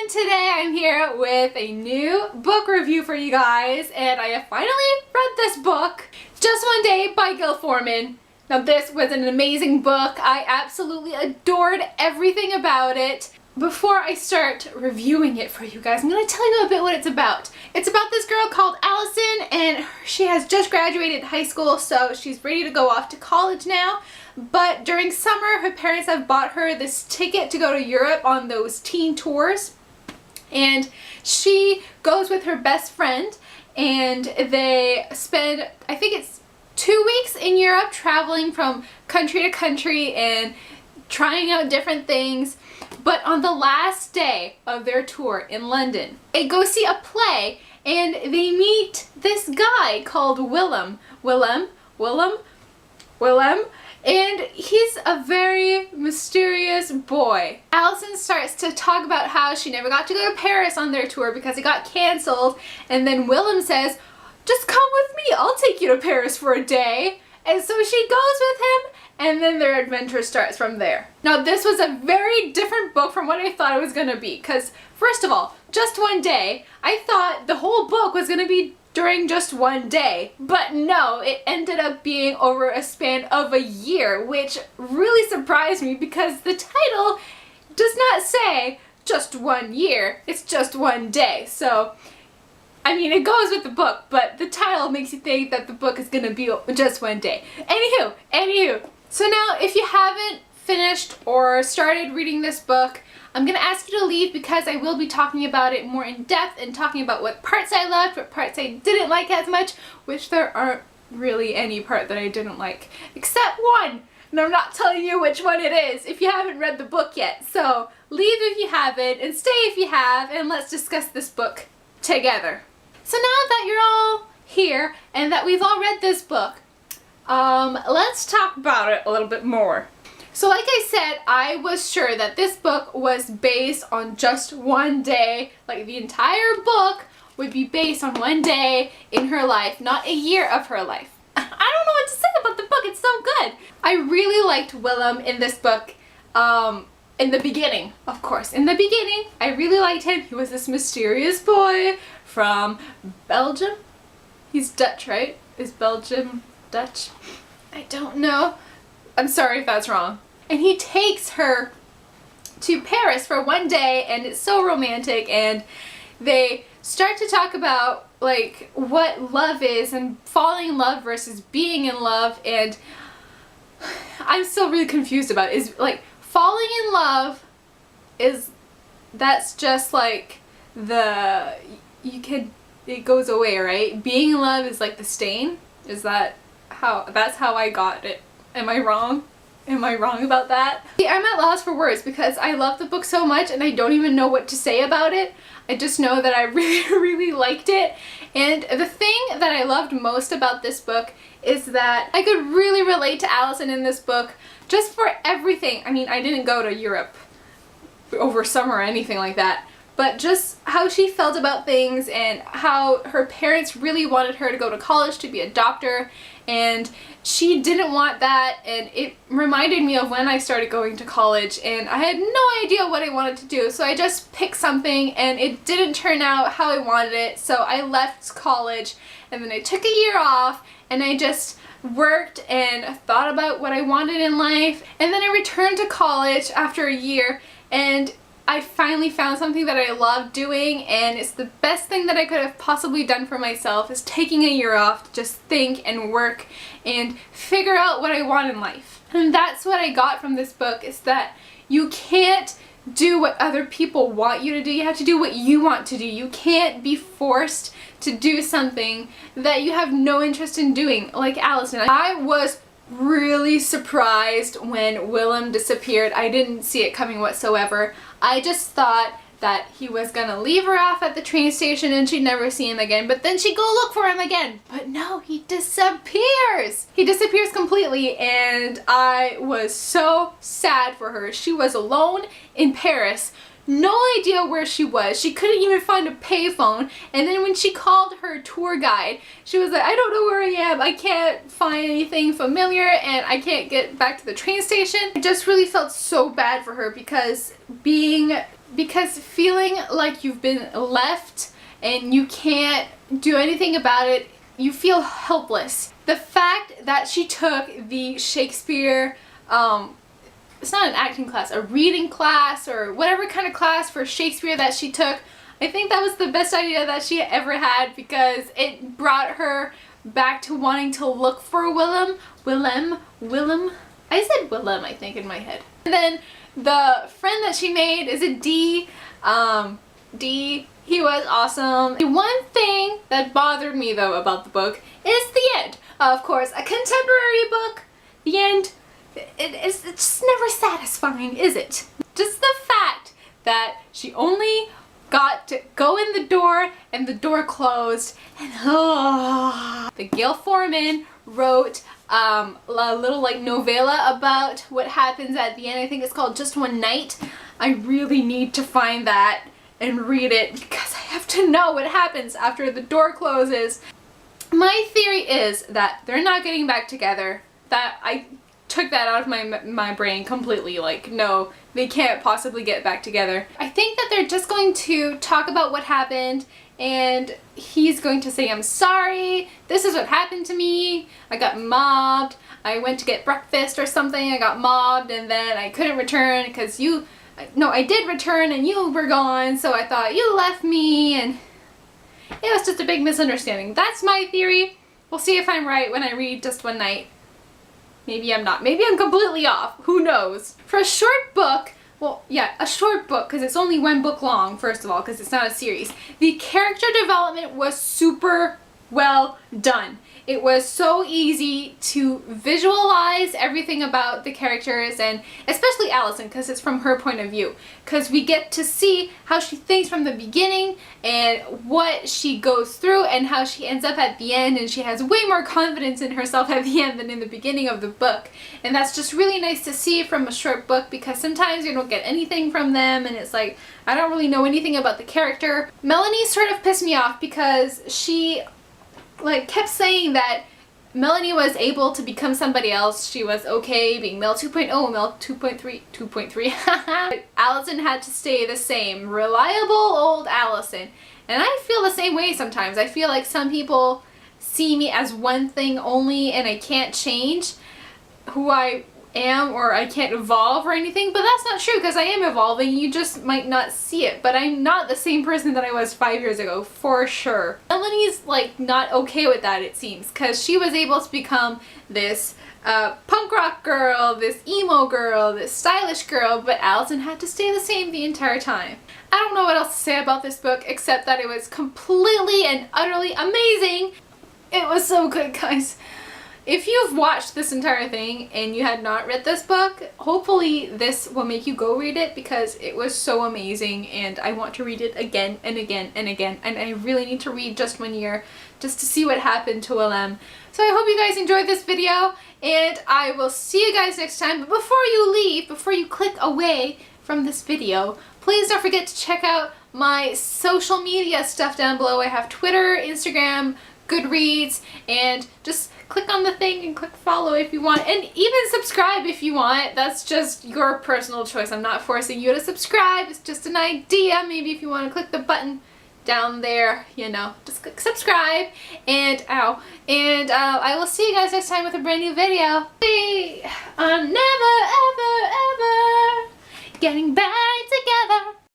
everyone! Today I'm here with a new book review for you guys, and I have finally read this book, Just One Day by Gayle Forman. Now this was an amazing book. I absolutely adored everything about it. Before I start reviewing it for you guys, I'm going to tell you a bit what it's about. It's about this girl called Allison, and she has just graduated high school, so she's ready to go off to college now. But during summer, her parents have bought her this ticket to go to Europe on those teen tours. And she goes with her best friend, and they spend, I think it's 2 weeks in Europe, traveling from country to country and trying out different things. But on the last day of their tour in London, they go see a play, and they meet this guy called Willem, and he's a very mysterious boy. Allison starts to talk about how she never got to go to Paris on their tour because it got cancelled, and then Willem says, "Just come with me, I'll take you to Paris for a day." And so she goes with him, and then their adventure starts from there. Now this was a very different book from what I thought it was going to be, because first of all, just one day, I thought the whole book was going to be during just one day, but no, it ended up being over a span of a year, which really surprised me because the title does not say just 1 year, it's just one day. So I mean, it goes with the book, but the title makes you think that the book is gonna be just one day. Anywho. So now, if you haven't finished or started reading this book, I'm gonna ask you to leave because I will be talking about it more in depth and talking about what parts I loved, what parts I didn't like as much, which there aren't really any part that I didn't like, except one. And I'm not telling you which one it is if you haven't read the book yet. So leave if you haven't, and stay if you have, and let's discuss this book together. So now that you're all here and that we've all read this book, let's talk about it a little bit more. So like I said, I was sure that this book was based on just one day, like the entire book would be based on one day in her life, not a year of her life. I don't know what to say about the book, it's so good. I really liked Willem in this book. In the beginning, of course. In the beginning, I really liked him. He was this mysterious boy from Belgium. He's Dutch, right? Is Belgium Dutch? I don't know. I'm sorry if that's wrong. And he takes her to Paris for one day, and it's so romantic, and they start to talk about like what love is and falling in love versus being in love, and I'm still really confused about it. Is like falling in love that's just like it goes away, right? Being in love is like the stain? That's how I got it. Am I wrong? Am I wrong about that? See, I'm at loss for words because I love the book so much and I don't even know what to say about it. I just know that I really liked it. And the thing that I loved most about this book is that I could really relate to Allison in this book just for everything. I mean, I didn't go to Europe over summer or anything like that, but just how she felt about things and how her parents really wanted her to go to college to be a doctor, and she didn't want that, and it reminded me of when I started going to college and I had no idea what I wanted to do, so I just picked something and it didn't turn out how I wanted it, so I left college and then I took a year off and I just worked and thought about what I wanted in life, and then I returned to college after a year and I finally found something that I love doing, and it's the best thing that I could have possibly done for myself, is taking a year off to just think and work and figure out what I want in life. And that's what I got from this book, is that you can't do what other people want you to do. You have to do what you want to do. You can't be forced to do something that you have no interest in doing, like Allison. I was really surprised when Willem disappeared. I didn't see it coming whatsoever. I just thought that he was gonna leave her off at the train station and she'd never see him again, but then she'd go look for him again. But no, he disappears! He disappears completely, and I was so sad for her. She was alone in Paris, no idea where she was. She couldn't even find a payphone, and then when she called her tour guide, she was like, "I don't know where I am, I can't find anything familiar, and I can't get back to the train station." I just really felt so bad for her because being because feeling like you've been left and you can't do anything about it, you feel helpless. The fact that she took the Shakespeare, it's not an acting class, a reading class or whatever kind of class for Shakespeare that she took, I think that was the best idea that she ever had, because it brought her back to wanting to look for Willem. I said Willem, I think, in my head. And then the friend that she made is a D. D, he was awesome. The one thing that bothered me though about the book is the end. Of course, a contemporary book, the end, it's just never satisfying, is it? Just the fact that she only got to go in the door and the door closed, and the Gayle Forman wrote a little like novella about what happens at the end. I think it's called Just One Night. I really need to find that and read it because I have to know what happens after the door closes. My theory is that they're not getting back together. That I took that out of my brain completely. Like, no, they can't possibly get back together. I think that they're just going to talk about what happened, and he's going to say, I'm sorry, this is what happened to me, I got mobbed, I went to get breakfast or something, I got mobbed, and then I couldn't return because I did return and you were gone, so I thought you left me, and it was just a big misunderstanding. That's my theory. We'll see if I'm right when I read Just One Night. Maybe I'm not. Maybe I'm completely off. Who knows? For a short book, well, yeah, a short book, because it's only one book long, first of all, because it's not a series. The character development was super well done. It was so easy to visualize everything about the characters, and especially Allison, because it's from her point of view. Because we get to see how she thinks from the beginning and what she goes through and how she ends up at the end, and she has way more confidence in herself at the end than in the beginning of the book. And that's just really nice to see from a short book, because sometimes you don't get anything from them and it's like, I don't really know anything about the character. Melanie sort of pissed me off because she kept saying that Melanie was able to become somebody else. She was okay being Mel 2.0, Mel 2.3. Allison had to stay the same. Reliable old Allison. And I feel the same way sometimes. I feel like some people see me as one thing only and I can't change who I am, or I can't evolve or anything, but that's not true, because I am evolving. You just might not see it, but I'm not the same person that I was 5 years ago, for sure. Melanie's not okay with that, it seems, because she was able to become this punk rock girl, this emo girl, this stylish girl, but Allison had to stay the same the entire time. I don't know what else to say about this book except that it was completely and utterly amazing. It was so good, guys. If you've watched this entire thing and you had not read this book, hopefully this will make you go read it, because it was so amazing and I want to read it again and again and again, and I really need to read Just One Year just to see what happened to Willem. So I hope you guys enjoyed this video, and I will see you guys next time. But before you leave, before you click away from this video, please don't forget to check out my social media stuff down below. I have Twitter, Instagram, Goodreads, and just click on the thing and click follow if you want, and even subscribe if you want. That's just your personal choice. I'm not forcing you to subscribe. It's just an idea. Maybe if you want to click the button down there, you know, just click subscribe, and I will see you guys next time with a brand new video. We are never ever ever getting back together.